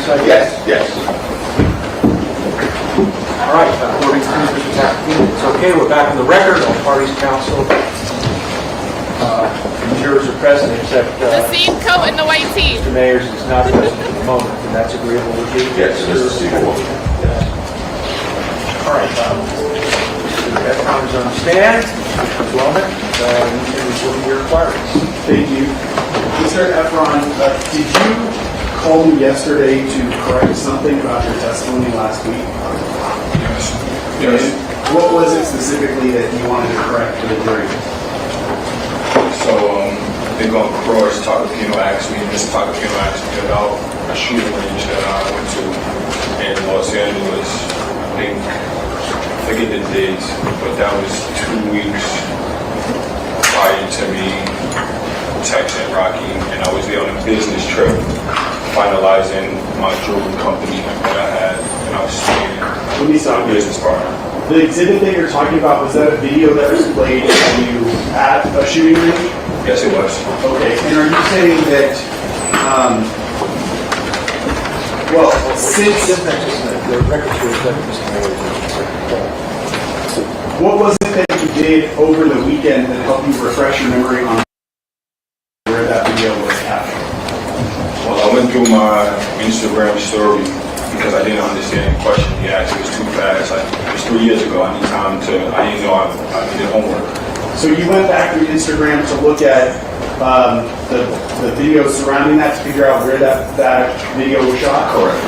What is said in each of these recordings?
side? Yes, yes. All right, according to Mr. Tackett, it's okay. We're back on the record. All parties counsel. Jurors are present except The same coat and the white tee. Mr. Mayers is not present at the moment, and that's agreeable with you? Yes, Mr. Seagull. All right, Mr. Efron is on the stand. Mr. Wellman, you can report your requirements. Thank you. Mr. Efron, did you call me yesterday to correct something about your testimony last week? Yes. Yes. And what was it specifically that you wanted to correct for the jury? So, I think on Cross, Mr. Tacopino asked me about a shooting range that I went to in Los Angeles. I forget the dates, but that was 2 weeks prior to me texting Rocky, and I was there on a business trip, finalizing my jewelry company that I had, and I was staying Let me stop with a you. business partner. The exhibit that you're talking about, was that a video that was played of you at a shooting range? Yes, it was. Okay, and are you saying that, well, since, The record shows that Mr. Mayers is what was it that you did over the weekend that helped you refresh your memory on where that video was captured? Well, I went through my Instagram story because I didn't understand the question he asked. It was too fast. It was 3 years ago. I didn't know I needed homework. So you went back through Instagram to look at the videos surrounding that to figure out where that video was shot? Correct.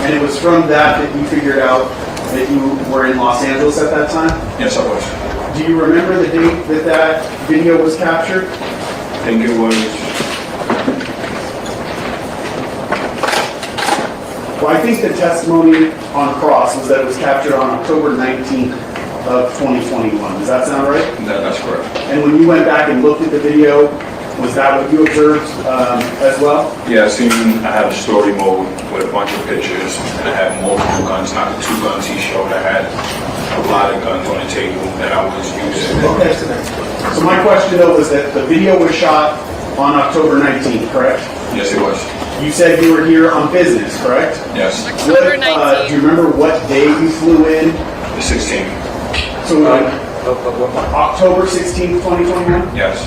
And it was from that you figured out that you were in Los Angeles at that time? Yes, I was. Do you remember the date that video was captured? I think it was. Well, I think the testimony on cross was that it was captured on October 19th of 2021. Does that sound right? That's correct. And when you went back and looked at the video, was that what you observed as well? Yeah, I had a story mode with a bunch of pictures, and I had multiple guns, not the 2 guns he showed. I had a lot of guns on the table that I was using. So my question though was that the video was shot on October 19th, correct? Yes, it was. You said you were here on business, correct? Yes. October 19th. Do you remember what day you flew in? The 16th. So October 16th, 2021? Yes.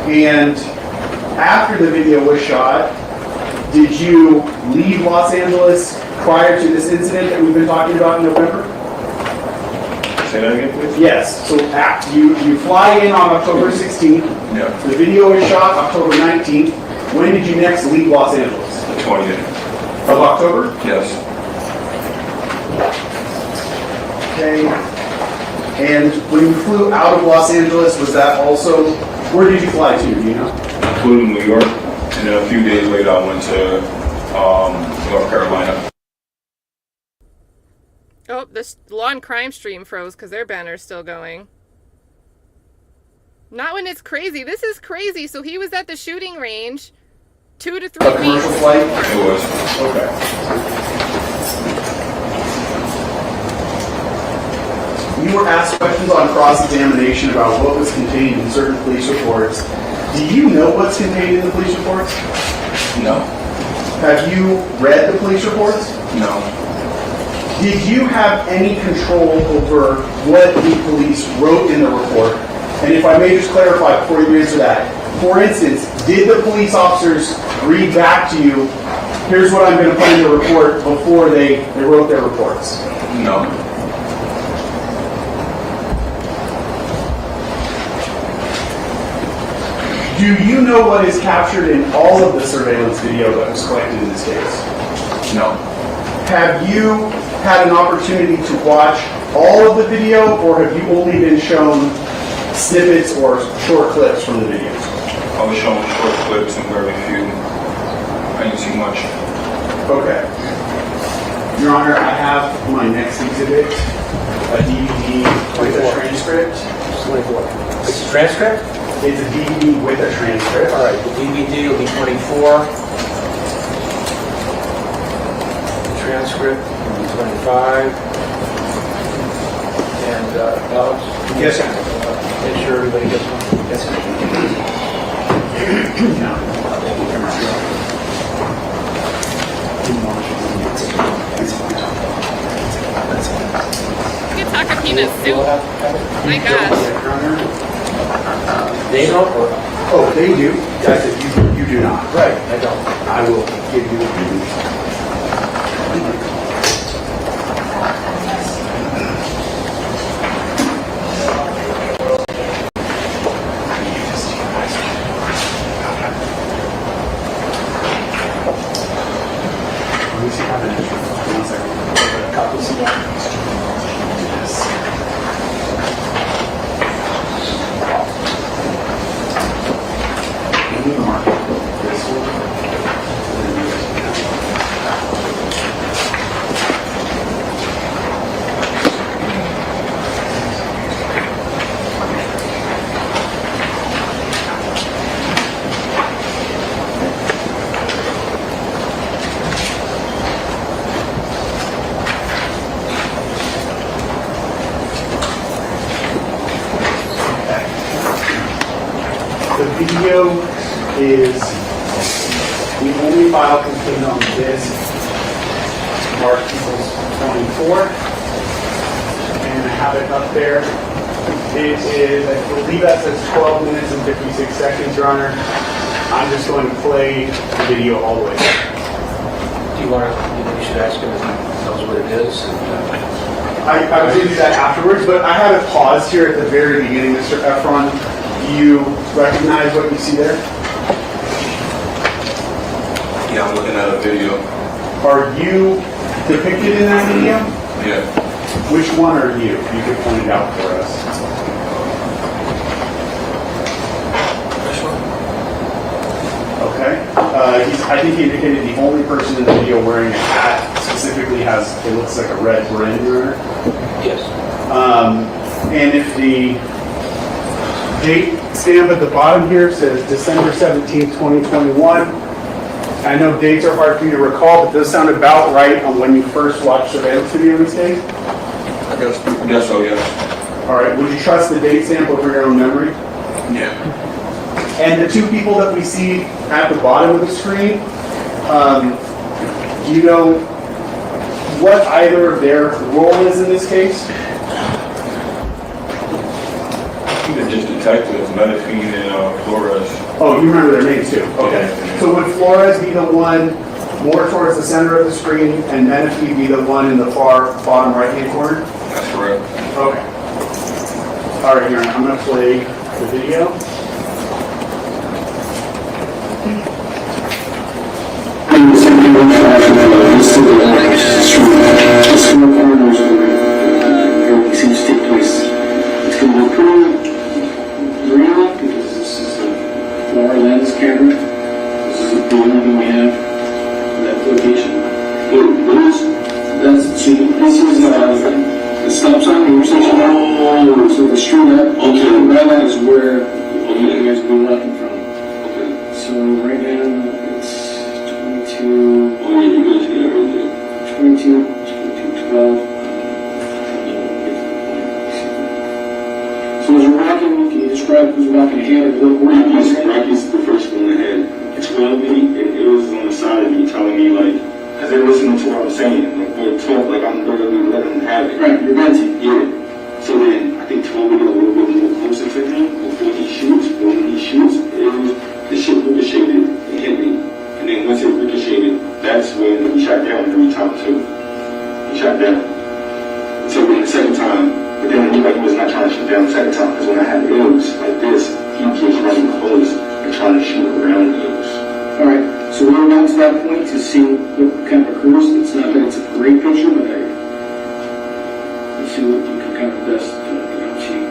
And after the video was shot, did you leave Los Angeles prior to this incident that we've been talking about in November? Say that again, please? Yes. So you fly in on October 16th. Yeah. The video was shot October 19th. When did you next leave Los Angeles? The 20th. Of October? Yes. Okay. And when you flew out of Los Angeles, was that also, where did you fly to, do you know? I flew to New York, and then a few days later I went to North Carolina. Oh, this Law and Crime stream froze because their banner's still going. Not when it's crazy. This is crazy. So he was at the shooting range 2 to 3 A weeks commercial flight? before. It was. Okay. You were asked questions on cross-examination about what was contained in certain police reports. Do you know what's contained in the police reports? No. Have you read the police reports? No. Did you have any control over what the police wrote in the report? And if I may just clarify before you answer that, for instance, did the police officers read back to you, here's what I'm going to put in the report before they wrote their reports? No. Do you know what is captured in all of the surveillance video that was collected in this case? No. Have you had an opportunity to watch all of the video, or have you only been shown snippets or short clips from the videos? I was shown short clips and very few. I didn't see much. Okay. Your Honor, I have my next exhibit, a DVD with a transcript. 24. It's a transcript? It's a DVD with a transcript. All right, the DVD will be 24. The transcript will be 25. And Alex? Yes, sir. Make sure everybody gets one. Yes, sir. No. a suit. My gosh. They don't, or? Oh, they do. I said you do not. Right, I don't. I will give you the Let me see how that is. 1 second. Copies. Give me the mark. This one. The video is the only file contained on this Mark equals 24, and I have it up there. It is, I believe that says 12 minutes and 56 seconds, Your Honor. I'm just going to play the video all the way through. Do you want to, you think you should ask him if he knows what it is? I was going to do that afterwards, but I have it paused here at the very beginning, Mr. Efron. Do you recognize what you see there? Yeah, I'm looking at a video. Are you depicted in that video? Yeah. Which one are you? You could point it out for us. This one? Okay. I think he indicated the only person in the video wearing a hat specifically has, it looks like a red brim, Your Honor. Yes. And if the date stamp at the bottom here says December 17th, 2021. I know dates are hard for you to recall, but those sound about right on when you first watched surveillance video in this case. I guess so, yes. All right, would you trust the date stamp over your own memory? Yeah. And the two people that we see at the bottom of the screen, do you know what either of their role is in this case? They're just detectives, Medifine and Flores. Oh, you remember their names too? Okay. So would Flores be the one more towards the center of the screen and Menifee be the one in the far bottom right-hand corner? That's correct. Okay. All right, Your Honor, I'm going to play the video. Seems to take place. It's going to be pretty real because this is a 4 lens camera. This is the only thing we have in that location. That's see, this is the stop sign, the intersection. Oh, so the street up. Okay, right now is where you guys been walking from. Okay. So right now it's 22. Oh yeah, you guys get everything. 22, 12. So as we're walking, can you describe who's walking ahead or Rocky's the first one ahead. Explained me, and it was on the side of me telling me, like, because they're listening to what I'm saying. Like, they're 12, like, I'm literally letting them have it. Right, you're venting. Yeah. So then, I think 12 would get a little bit more closer to him before he shoots. But when he shoots, the shit ricocheted and hit me. And then once it ricocheted, that's when he shot down 3 times too. He shot down. So then the second time, but then he was not trying to shoot down the second time, because when I had ills like this, he was just running close and trying to shoot around the ills. Alright, so we're down to that point to see what kind of occurs. It's not that it's a great picture, but let's see what you can kind of best get out to you.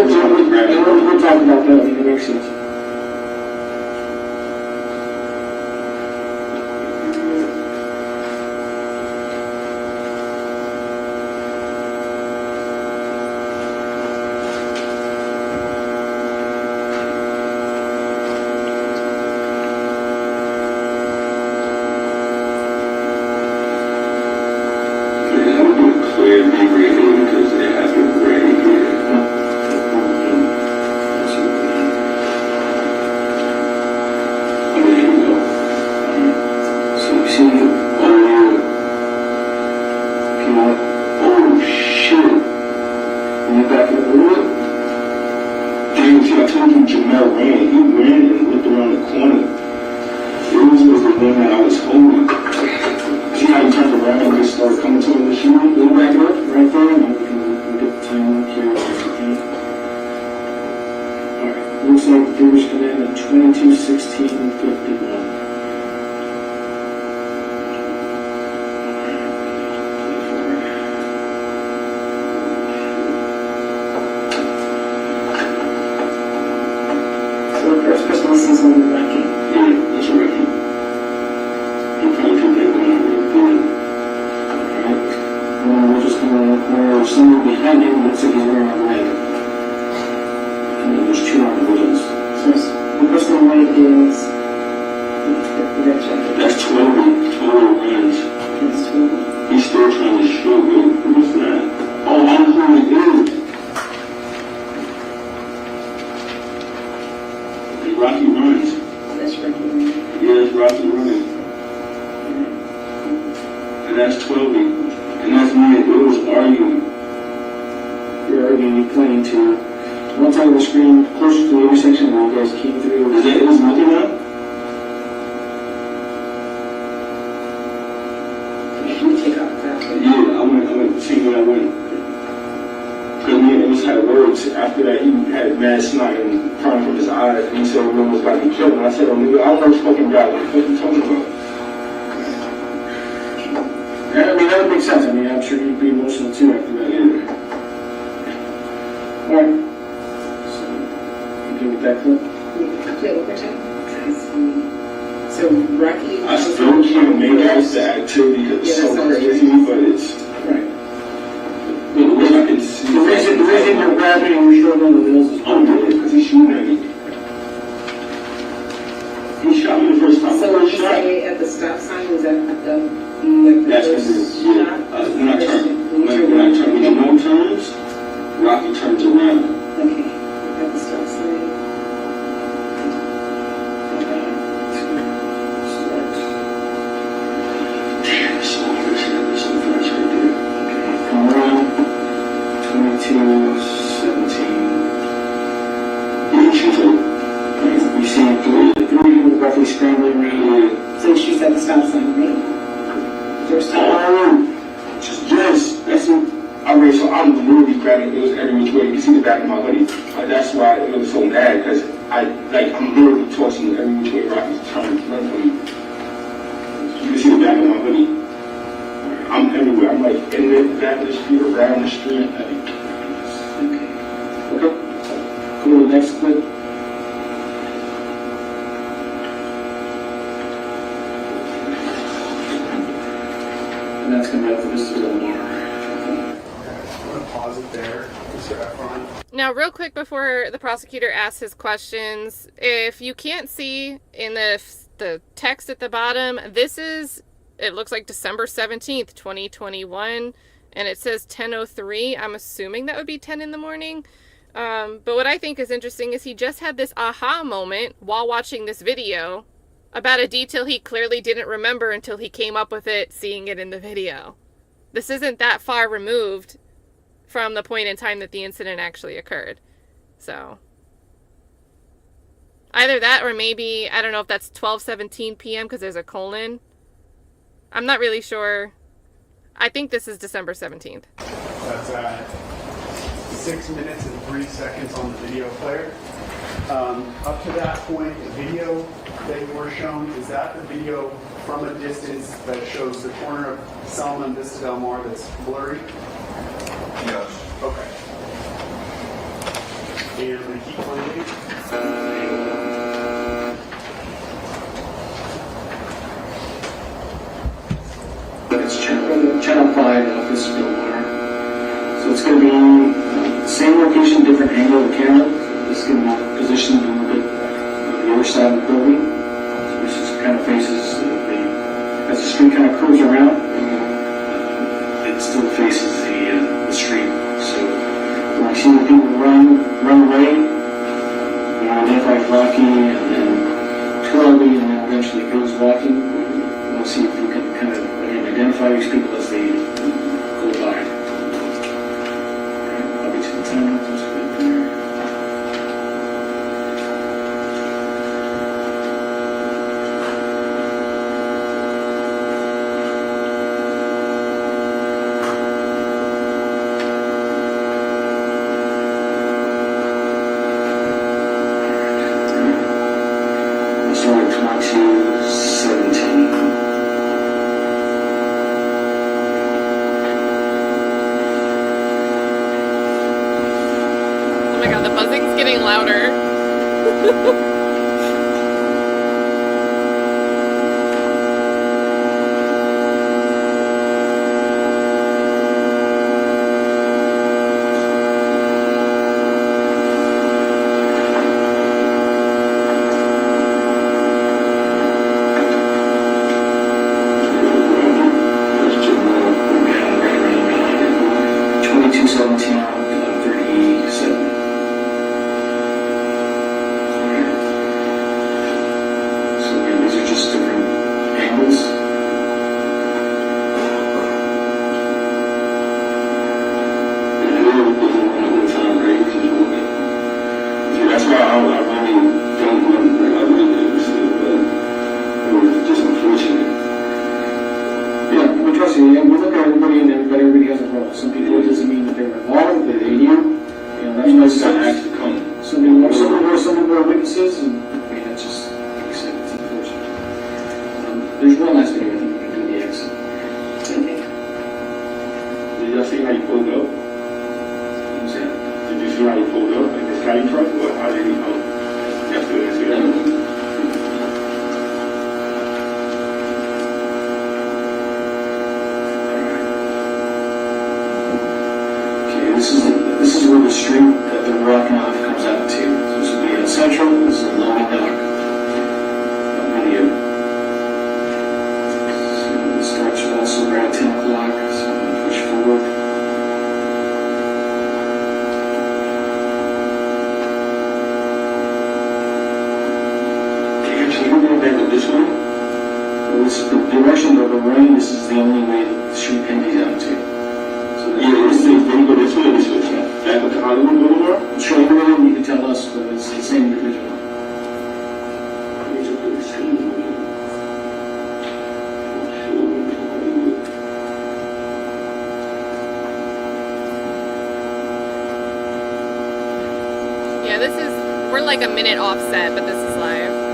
We'll talk about that. That makes sense. Now, real quick before the prosecutor asks his questions, if you can't see in the text at the bottom, it looks like December 17th, 2021, and it says 10:03. I'm assuming that would be 10 in the morning. But what I think is interesting is he just had this aha moment while watching this video about a detail he clearly didn't remember until he came up with it, seeing it in the video. This isn't that far removed from the point in time that the incident actually occurred. So either that or maybe, I don't know if that's 12:17 p.m. because there's a colon. I'm not really sure. I think this is December 17th. That's at 6 minutes and 3 seconds on the video player. Up to that point, the video that you were shown, is that the video from a distance that shows the corner of Selma and Vista Del Mar that's blurry? Yes. Okay. And I'm going to keep playing. It's channel 5 office billboard. So it's going to be same location, different angle of the camera. This is going to be positioned a little bit on the other side of the building. So this is kind of faces as the street kind of curves around, it still faces the street. So when I see the people run away, we identify blocking and then twirling and then eventually goes walking. We'll see if we can kind of identify these people as they go by. Alright, I'll be to the time. Just right there. Let's start at 22:17. Oh my god, the buzzing's getting louder. That's why I really don't want, like, I really didn't understand, but it was just unfortunate. Yeah, I mean, trust me, we look at everybody and everybody has a role. Some people, it doesn't mean that they're involved, that they knew. You know, that's why It's not actually come. some people are witnesses, and I mean, that's just, like I said, it's unfortunate. There's one last video I think we can do the exit. Did y'all see how he pulled up? Who's that? Did you see how he pulled up? Like this caddy truck? Or how did he come? That's good. That's good. Okay, this is where the street that they're walking off comes out to. So this will be on Central, this is a loading dock. Video. So it starts also around 10 o'clock, so I'm gonna push forward. Actually, we're going back with this one. Well, this is the direction of the rain, this is the only way that the street empties out to. So Yeah, this is, they go this way or this way? Back up to Hollywood Boulevard? I'm sure everyone you can tell us, but it's the same individual. Yeah, we're like a minute offset, but this is live.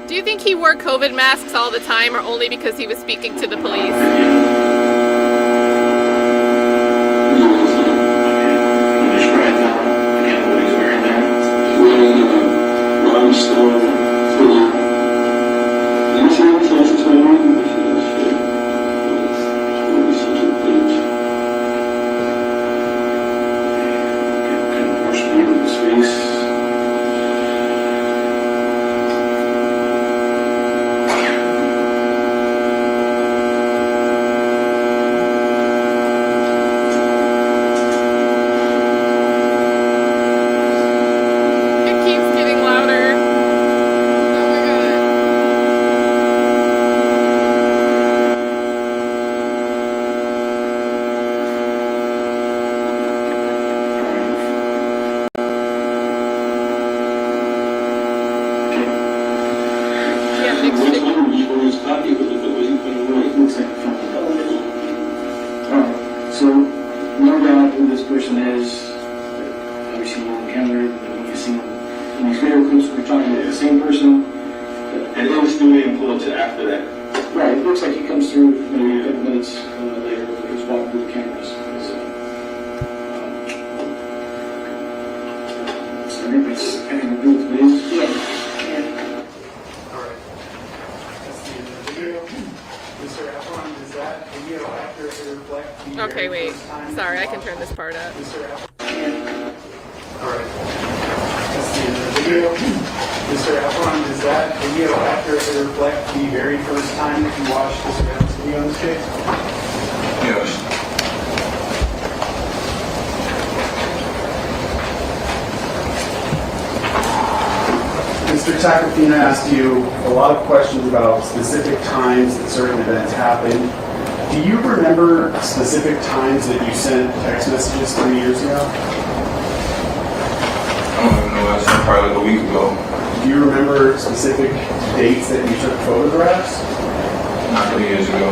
you think he wore COVID masks all the time, or only because he was speaking to the police? It keeps getting louder. Oh my god. Yeah, mixed signal. Alright, so no doubt who this person is, obviously you encountered, and you see in these video clips, we're talking about the same person. And then still didn't pull to after that. Right, it looks like he comes through maybe a couple minutes later, he's walking through the cameras. So I think that's having to do with this. Yeah. All right. That's the end of the video. Mr. Efron, is that video accurately reflect the Okay, very wait. first time Sorry, you I can watched turn this part up. Mr. Efron? All right. That's the end of the video. Mr. Efron, does that video accurately reflect the very first time that you watched the surveillance video in this case? Yes. Mr. Tacopina asked you a lot of questions about specific times that certain events happened. Do you remember specific times that you sent text messages 3 years ago? I don't even know. That's probably like a week ago. Do you remember specific dates that you took photographs? Not 3 years ago.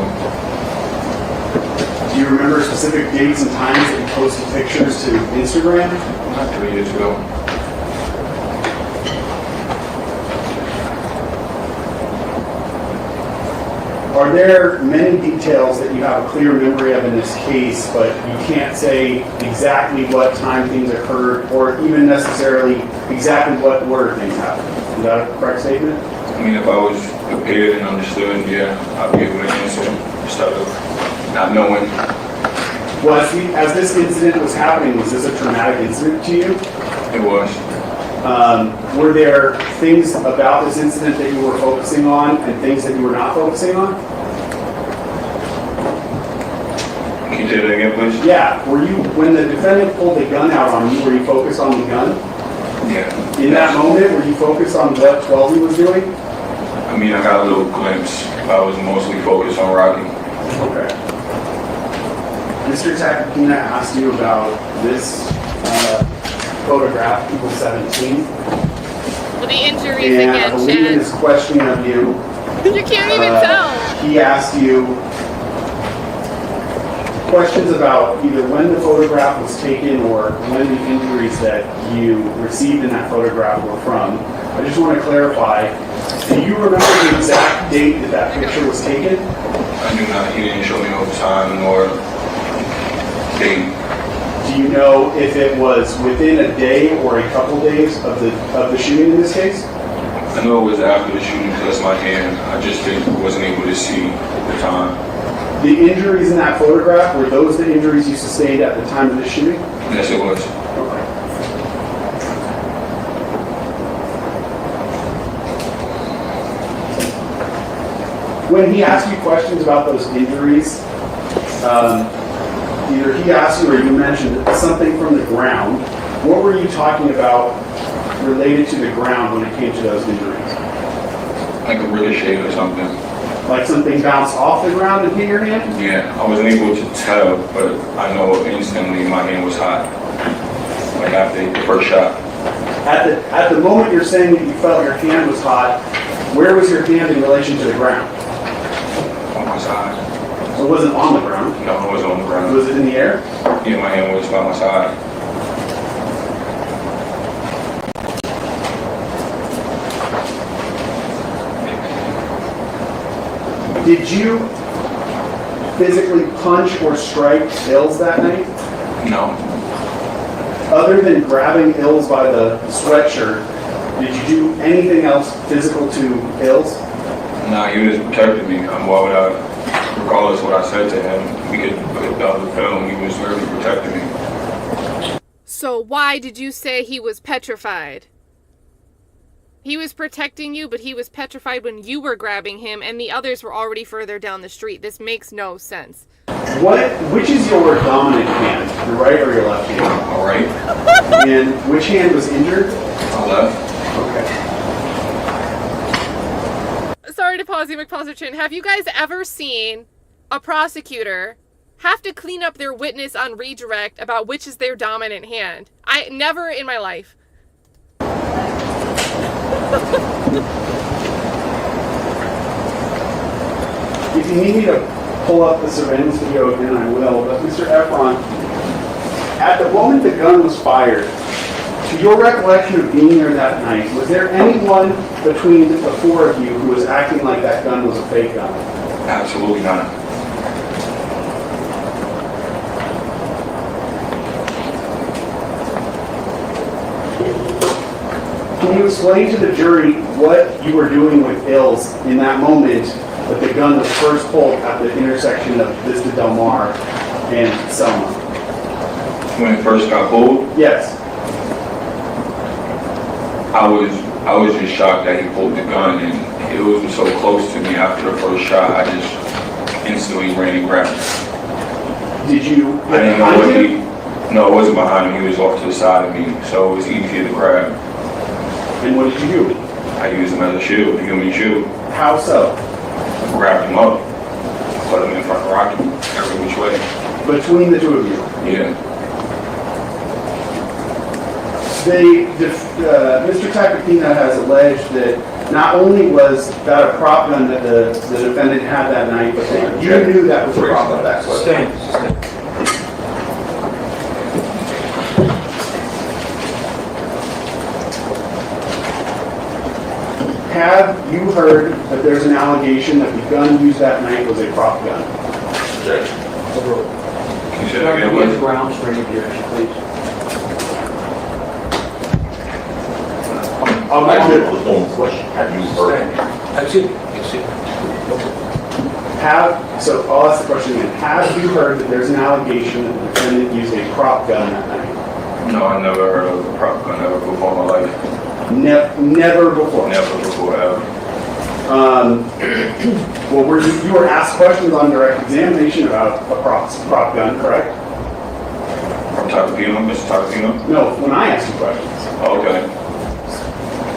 Do you remember specific dates and times that you posted pictures to Instagram? Not 3 years ago. Are there many details that you have a clear memory of in this case, but you can't say exactly what time things occurred, or even necessarily exactly what order things happened? Is that a correct statement? I mean, if I was prepared and understood, yeah, I'd be able to answer instead of not knowing. Well, as this incident was happening, was this a traumatic incident to you? It was. Were there things about this incident that you were focusing on and things that you were not focusing on? Can you say that again, please? Yeah. Were you, when the defendant pulled the gun out on you, were you focused on the gun? Yeah. In that moment, were you focused on what 12 was doing? I mean, I got a little glimpse. I was mostly focused on Rocky. Okay. Mr. Tacopina asked you about this photograph, April 17th. Well, the injuries And I again, believe in Chad. his questioning of you, You can't even tell. he asked you questions about either when the photograph was taken or when the injuries that you received in that photograph were from. I just want to clarify, do you remember the exact date that that picture was taken? I do not. He didn't show me no time nor date. Do you know if it was within a day or a couple days of the shooting in this case? I know it was after the shooting because my hand. I just wasn't able to see the time. The injuries in that photograph, were those the injuries you sustained at the time of the shooting? Yes, it was. Okay. When he asked you questions about those injuries, either he asked you or you mentioned something from the ground. What were you talking about related to the ground when it came to those injuries? Like a ricochet or something. Like something bounced off the ground and hit your hand? Yeah, I wasn't able to tell, but I know instantly my hand was hot. Like after the first shot. At the moment you're saying that you felt your hand was hot, where was your hand in relation to the ground? On my side. So it wasn't on the ground. No, it wasn't on the ground. Was it in the air? Yeah, my hand was by my side. Did you physically punch or strike Ills that night? No. Other than grabbing Ills by the sweatshirt, did you do anything else physical to Ills? Nah, he was protecting me. Why would I, regardless of what I said to him, we could look at the film, he was literally protecting me. So why did you say he was petrified? He was protecting you, but he was petrified when you were grabbing him and the others were already further down the street. This makes no sense. Which is your dominant hand, your right or your left hand? All right. And which hand was injured? My left. Okay. Sorry to pause you, McPosition. Have you guys ever seen a prosecutor have to clean up their witness on redirect about which is their dominant hand? I never in my life. If you need me to pull up the surveillance video again, I will. But Mr. Efron, at the moment the gun was fired, to your recollection of being there that night, was there anyone between the four of you who was acting like that gun was a fake gun? Absolutely not. Can you explain to the jury what you were doing with Ills in that moment that the gun was first pulled at the intersection of Vista Del Mar and Selma? When it first got pulled, Yes. I was just shocked that he pulled the gun, and it was so close to me after the first shot. I just instantly ran and grabbed it. Did you? I didn't know what he. No, it wasn't behind him. He was off to the side of me, so it was easier to grab. And what did you do? I used him as a shield, a human shield. How so? Grabbed him up, put him in front of Rocky, every which way. Between the two of you. Yeah. Mr. Tacopina has alleged that not only was that a prop gun that the defendant had that night, but that you knew that was a prop gun. Stand. Have you heard that there's an allegation that the gun used that night was a prop gun? Can you say that again, Get the please? grounds for any objection, please. I'll I go did on. the phone question. Have you heard? Excuse me. So I'll ask the question again. Have you heard that there's an allegation that the defendant used a prop gun that night? No, I never heard of a prop gun ever before in my life. Never before. Never before ever. Well, you were asked questions on direct examination about a prop gun, correct? From Tacopino, Mr. Tacopino? No, when I asked you questions. Oh, okay.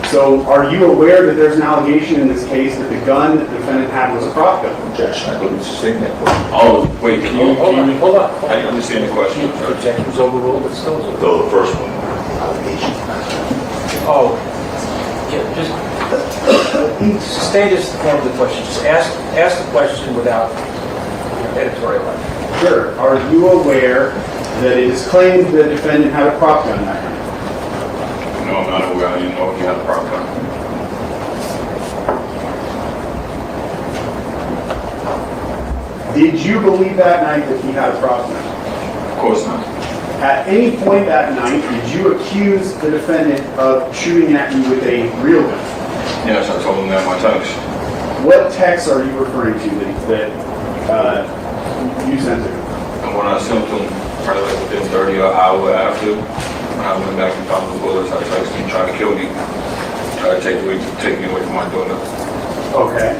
So are you aware that there's an allegation in this case that the gun that the defendant had was a prop gun? Objection, I couldn't sustain that question. Oh, wait, can you? Hold on. I didn't understand the question. Objection was overruled, but still. Though the first one, allegation. Oh, yeah, just state as the form of the question. Just ask the question without editorial. Sure. Are you aware that it is claimed the defendant had a prop gun that night? No, I'm not aware. I didn't know if he had a prop gun. Did you believe that night that he had a prop gun? Of course not. At any point that night, did you accuse the defendant of shooting at you with a real gun? Yes, I told him that in my text. What text are you referring to that you sent to him? And when I sent him, probably like within 30 or an hour after, when I went back and found the bullets, I texted him trying to kill me. Try to take me away from my daughter. Okay.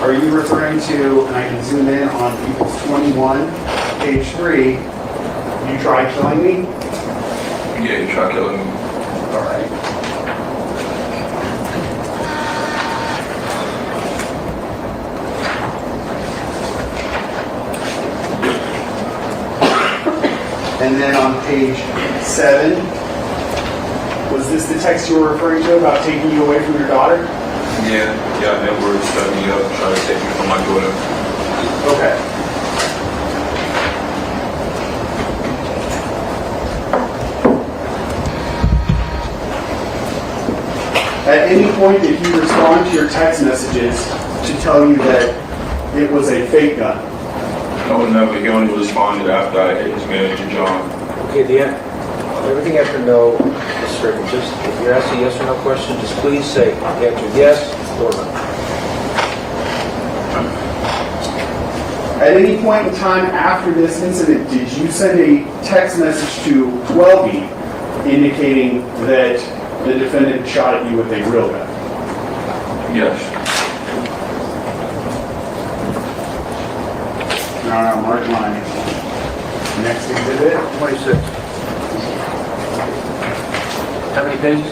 Are you referring to, and I can zoom in on People's 21, page 3, you tried killing me? Yeah, he tried killing me. All right. And then on page 7, was this the text you were referring to about taking you away from your daughter? Yeah, that word set me up, trying to take me from my daughter. Okay. At any point did he respond to your text messages to tell you that it was a fake gun? No, never. He only responded after I hit his manager, John. Okay, Dan, everything I have to know is certain. Just, if you're asking a yes or no question, just please say, answer yes or no. At any point in time after this incident, did you send a text message to 12E indicating that the defendant shot at you with a real gun? Yes. Now, mark my next exhibit. 26. How many pages?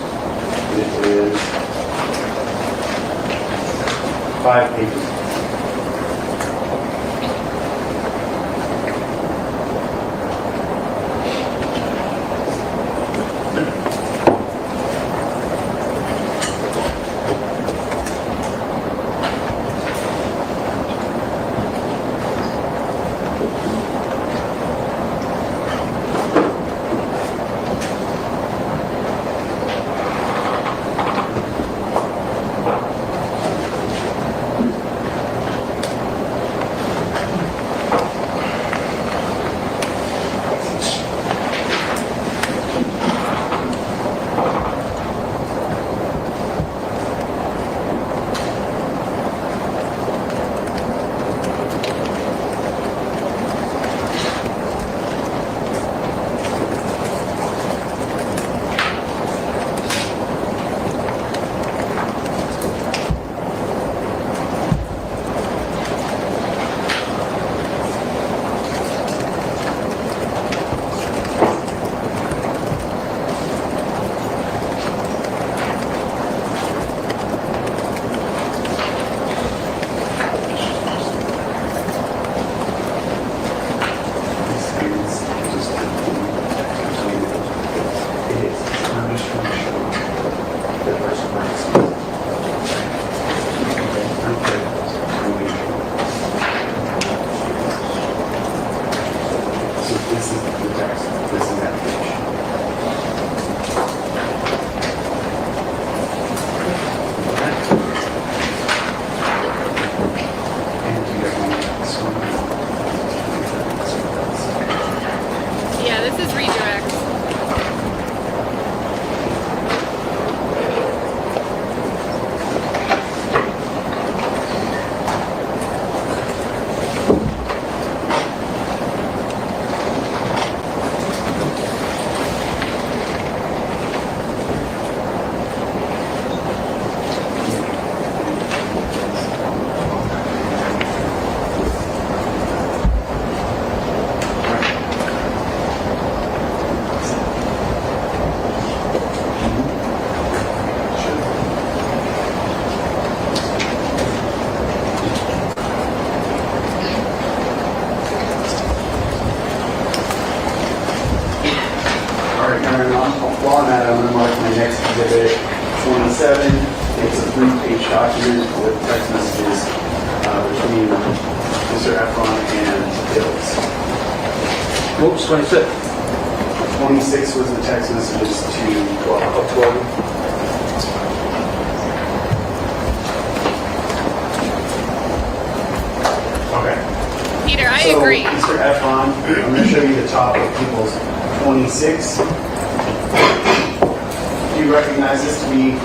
It is 5 pages. Yeah, this is redirect. While I'm at it, I'm going to mark my next exhibit, 27. It's a 3-page document with text messages between Mr. Efron and Bills. Oops, 26. 26 was the text messages to 12. Okay. Peter, I So, agree. Mr. Efron, I'm going to show you the top of people's 26. Do you recognize this to be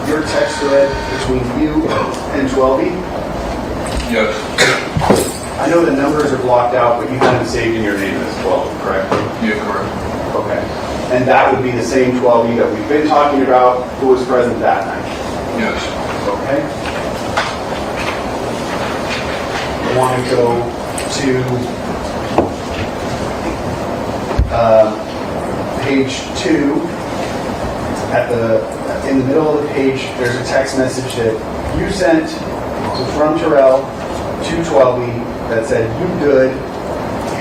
your text thread between you and 12E? Yes. I know the numbers are blocked out, but you have them saved in your name as 12, correct? Yeah, correct. Okay. And that would be the same 12E that we've been talking about, who was present that night? Yes. Okay. I want to go to page 2. In the middle of the page, there's a text message that you sent from Terrell to 12E that said, "You good,"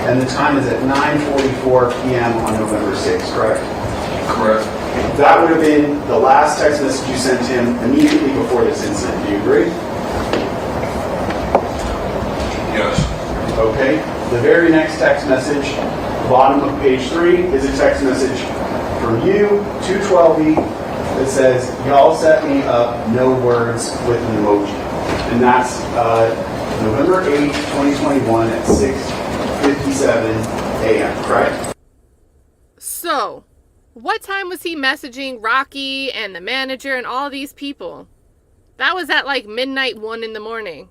and the time is at 9:44 p.m. on November 6th, correct? Correct. That would have been the last text message you sent him immediately before this incident. Do you agree? Yes. Okay. The very next text message, bottom of page 3, is a text message from you to 12E that says, y'all set me up, no words with an emoji. And that's November 8, 2021 at 6:57 a.m., correct? So, what time was he messaging Rocky and the manager and all these people? That was at like midnight, 1 in the morning.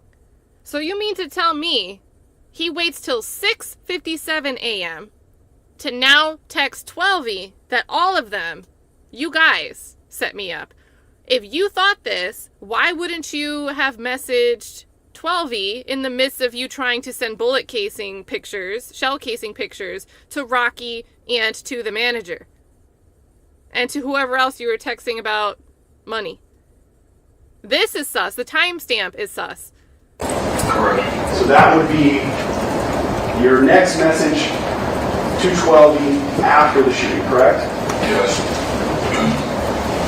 So you mean to tell me he waits till 6:57 a.m. to now text 12E that all of them, you guys, set me up. If you thought this, why wouldn't you have messaged 12E in the midst of you trying to send bullet casing pictures, shell casing pictures, to Rocky and to the manager? And to whoever else you were texting about money. This is sus. The timestamp is sus. Correct. So that would be your next message to 12E after the shooting, correct? Yes.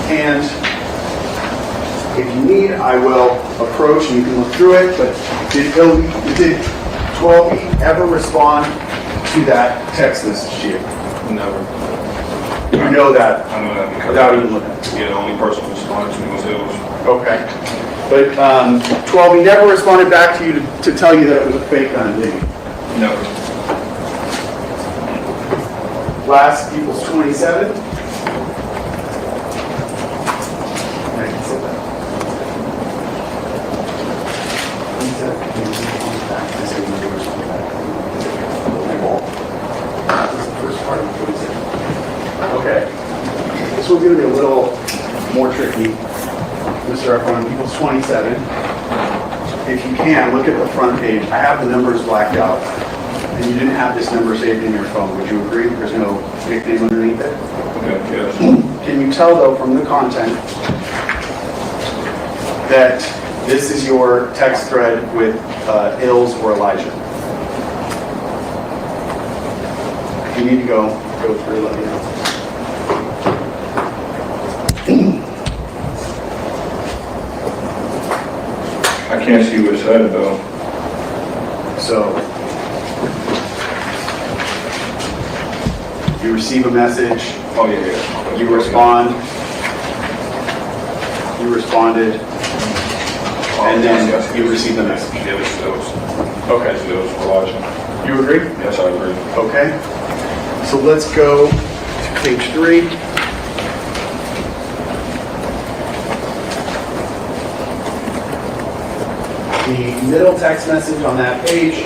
And if you need, I will approach and you can look through it, but did 12E ever respond to that text message to you? Never. You know that I know that because without even looking. yeah, the only person who responded to me was Hills. Okay. But 12E never responded back to you to tell you that it was a fake gun, did he? Never. Last equals 27. Okay. This one's going to be a little more tricky. Mr. F1 equals 27. If you can, look at the front page. I have the numbers blacked out. And you didn't have this number saved in your phone. Would you agree? There's no nickname underneath it? Okay, yes. Can you tell, though, from the content that this is your text thread with Ills or Elijah? If you need to go through, let me know. I can't see what it said though. So, you receive a message, Oh yeah, yeah. you respond, you responded, and then you receive the message. Yeah, this is Hills. Okay. This is Hills for Elijah. You agree? Yes, I agree. Okay. So let's go to page 3. The middle text message on that page,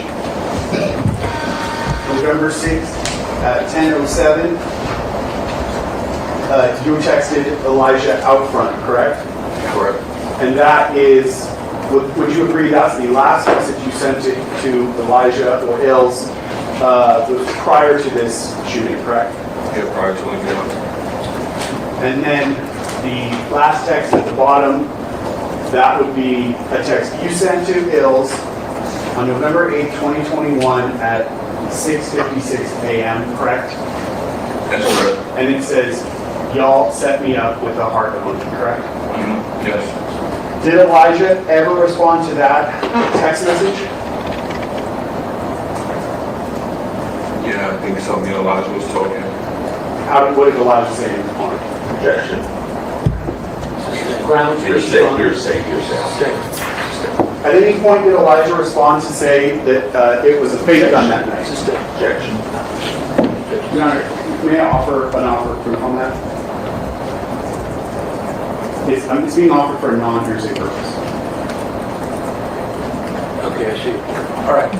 November 6th at 10:07. You texted Elijah out front, correct? Correct. And that is, would you agree that's the last message you sent it to Elijah or Ills prior to this shooting, correct? Yeah, prior to Lincoln. And then the last text at the bottom, that would be a text you sent to Ills on November 8, 2021 at 6:56 a.m., correct? That's correct. And it says, y'all set me up with a heart emoji, correct? Yes. Did Elijah ever respond to that text message? Yeah, I think so. Me and Elijah was talking. What did Elijah say in response? Objection. Grounds. You're safe, you're safe, you're safe. At any point did Elijah respond to say that it was a fake gun that night? Objection. Your Honor, may I offer an offer of proof on that? It's being offered for a non-hearsay purpose. Okay, I see. All right.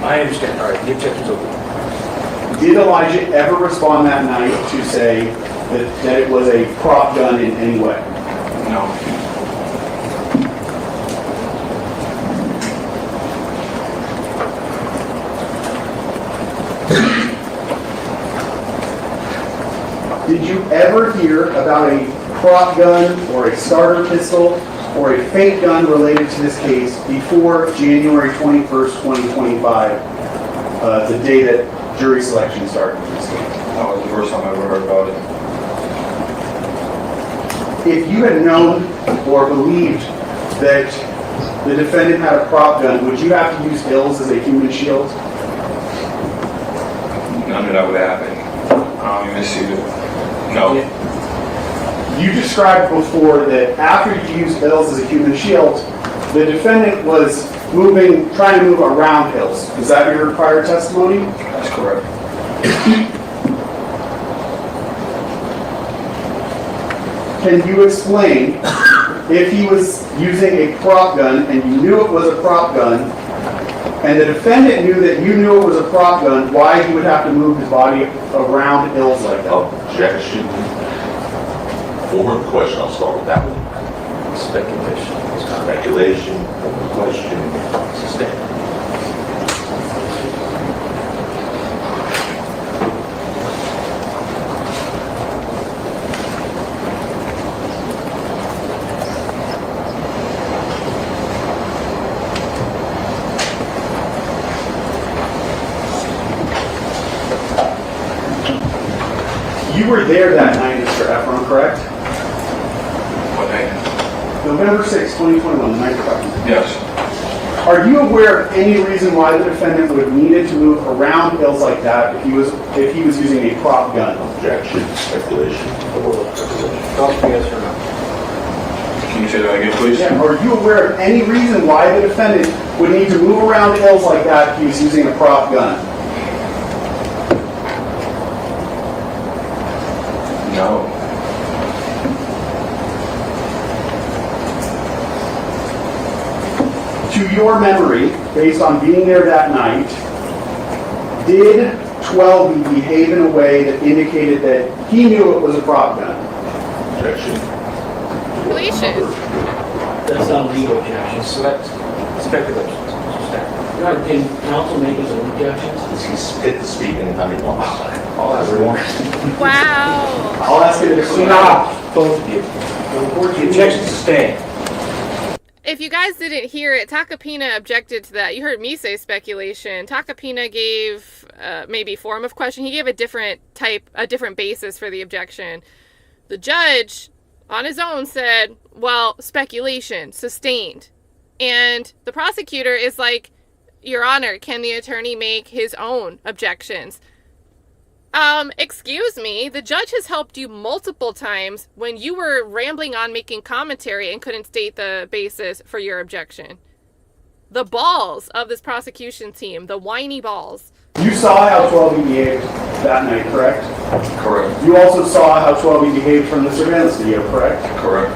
I understand. All right, the objection's over. Did Elijah ever respond that night to say that it was a prop gun in any way? No. Did you ever hear about a prop gun or a starter pistol or a fake gun related to this case before January 21st, 2025, the day that jury selection started for this case? That was the first time I ever heard about it. If you had known or believed that the defendant had a prop gun, would you have to use Ills as a human shield? None of that would happen. I don't even see No. You described before that after you used Hills as a human shield, the defendant was trying to move around Hills. Is that your prior testimony? That's correct. Can you explain if he was using a prop gun and you knew it was a prop gun, and the defendant knew that you knew it was a prop gun, why he would have to move his body around Hills like that? Objection. Former question, I'll start with that one. Speculation. Speculation, former question, sustained. You were there that night, Mr. Efron, correct? What name? November 6, 2021, the night you're talking about. Yes. Are you aware of any reason why the defendant would have needed to move around Hills like that if he was using a prop gun? Objection, speculation. Talk to yes or no. Can you say that again, please? Yeah, are you aware of any reason why the defendant would need to move around Hills like that if he was using a prop gun? No. To your memory, based on being there that night, did 12 behave in a way that indicated that he knew it was a prop gun? Objection. Felicia's. That's not legal objections. So that's speculation. Can counsel make his own objections? He's hit the speak anytime he wants. All everyone. Wow. I'll ask it a different way. Stop, both of you. The objection sustained. If you guys didn't hear it, Takapina objected to that. You heard me say speculation. Takapina gave maybe form of question. He gave a different basis for the objection. The judge, on his own, said, well, speculation, sustained. And the prosecutor is like, Your Honor, can the attorney make his own objections? Excuse me, the judge has helped you multiple times when you were rambling on making commentary and couldn't state the basis for your objection. The balls of this prosecution team, the whiny balls. You saw how 12 behaved that night, correct? Correct. You also saw how 12 behaved from the surveillance video, correct? Correct.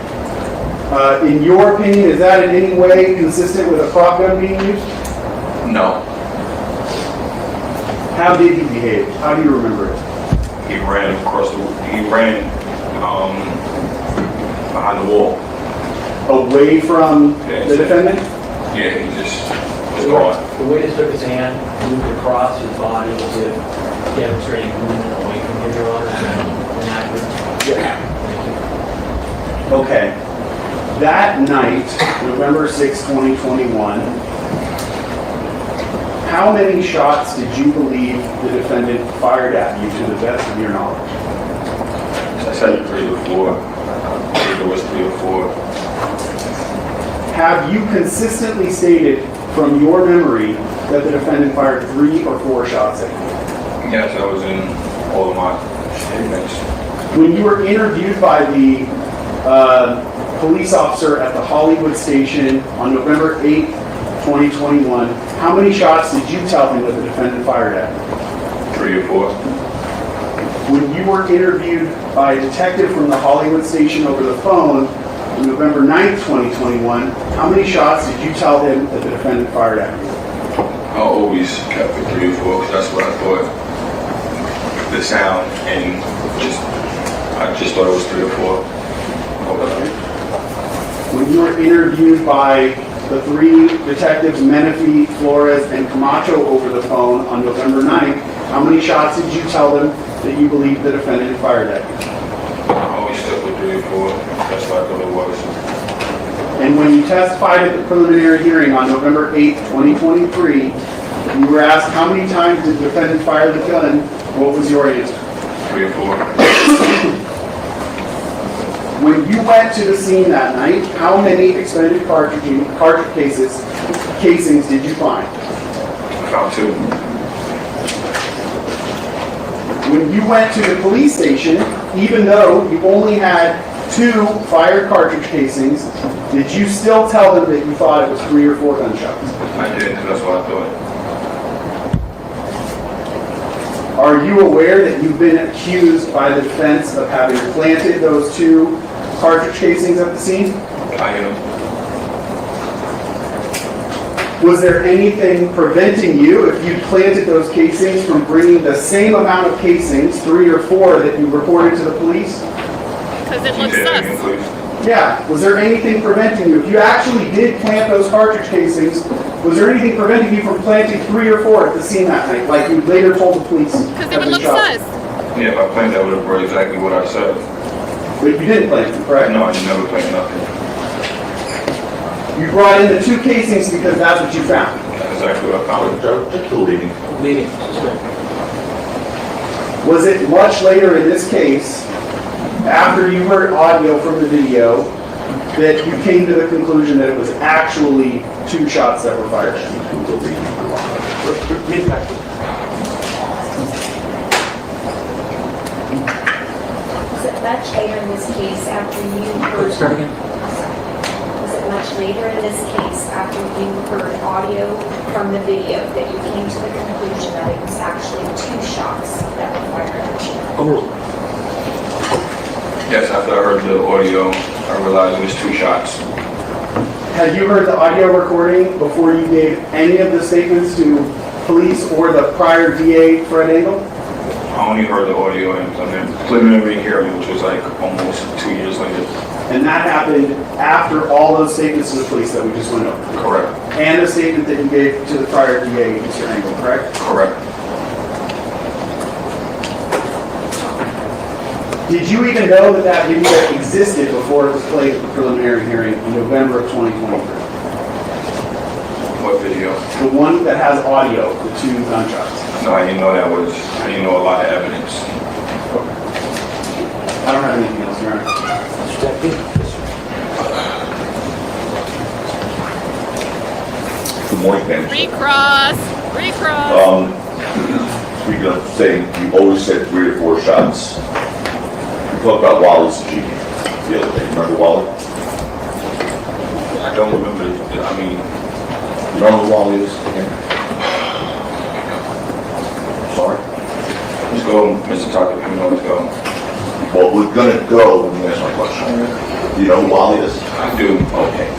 In your opinion, is that in any way consistent with a prop gun being used? No. How did he behave? How do you remember it? He ran behind the wall. Away from Yeah, the defendant? Yeah, he just was gone. The witness took his hand, moved across his body as if demonstrating movement away from him, Your Honor. Yeah. Okay. That night, November 6, 2021, how many shots did you believe the defendant fired at you to the best of your knowledge? I said 3 or 4. I believe it was 3 or 4. Have you consistently stated from your memory that the defendant fired 3 or 4 shots at you? Yes, that was in all of my statements. When you were interviewed by the police officer at the Hollywood station on November 8, 2021, how many shots did you tell him that the defendant fired at you? 3 or 4. When you were interviewed by a detective from the Hollywood station over the phone on November 9th, 2021, how many shots did you tell him that the defendant fired at you? I always kept it 3 or 4 because that's what I thought. The sound and I just thought it was 3 or 4. When you were interviewed by the 3 detectives, Menifee, Flores, and Camacho over the phone on November 9th, how many shots did you tell them that you believe the defendant fired at you? I always stuck with 3 or 4. That's what I thought it was. And when you testified at the preliminary hearing on November 8th, 2023, you were asked how many times did the defendant fire the gun, what was your answer? 3 or 4. When you went to the scene that night, how many expended cartridge casings did you find? I found 2. when you went to the police station, even though you only had 2 fired cartridge casings, did you still tell them that you thought it was 3 or 4 gunshots? I did, because that's what I thought. Are you aware that you've been accused by the defense of having planted those 2 cartridge casings at the scene? I am. Was there anything preventing you, if you planted those casings, from bringing the same amount of casings, 3 or 4, that you reported to the police? Because it You looks did it again, sus. please. Yeah, was there anything preventing you? If you actually did plant those cartridge casings, was there anything preventing you from planting 3 or 4 at the scene that night, like you later told the police? Because it would look sus. Yeah, if I planned that, would have brought exactly what I said. But you didn't plant them, correct? No, I never planned nothing. You brought in the 2 casings because that's what you found. That's exactly what I found. Just the leading. Leading, suspect. Was it much later in this case, after you heard audio from the video, that you came to the conclusion that it was actually 2 shots that were fired? Read back. Was it much later in this case after you heard... Start again. Was it much later in this case after you heard audio from the video that you came to the conclusion that it was actually 2 shots that were fired at you? Yes, after I heard the audio, I realized it was 2 shots. Had you heard the audio recording before you gave any of the statements to police or the prior DA, Fred Engel? I only heard the audio and the preliminary hearing, which was like almost 2 years later. And that happened after all those statements to the police that we just went over? Correct. And a statement that you gave to the prior DA, Mr. Engel, correct? Correct. Did you even know that that video existed before it was played at the preliminary hearing in November of 2023? What video? The one that has audio, the 2 gunshots. No, I didn't know that was, I didn't know a lot of evidence. I don't have anything else, Your Honor. Good morning, ma'am. Recross. Recross. Speaking of saying, you always said 3 or 4 shots. We talked about Wally's cheating the other day. Remember Wally? I don't remember, I mean, You know who Wally is? Sorry? let's go, Mr. Tucker, you know, let's go. Well, we're gonna go when you answer my question. You know who Wally is? I do. Okay.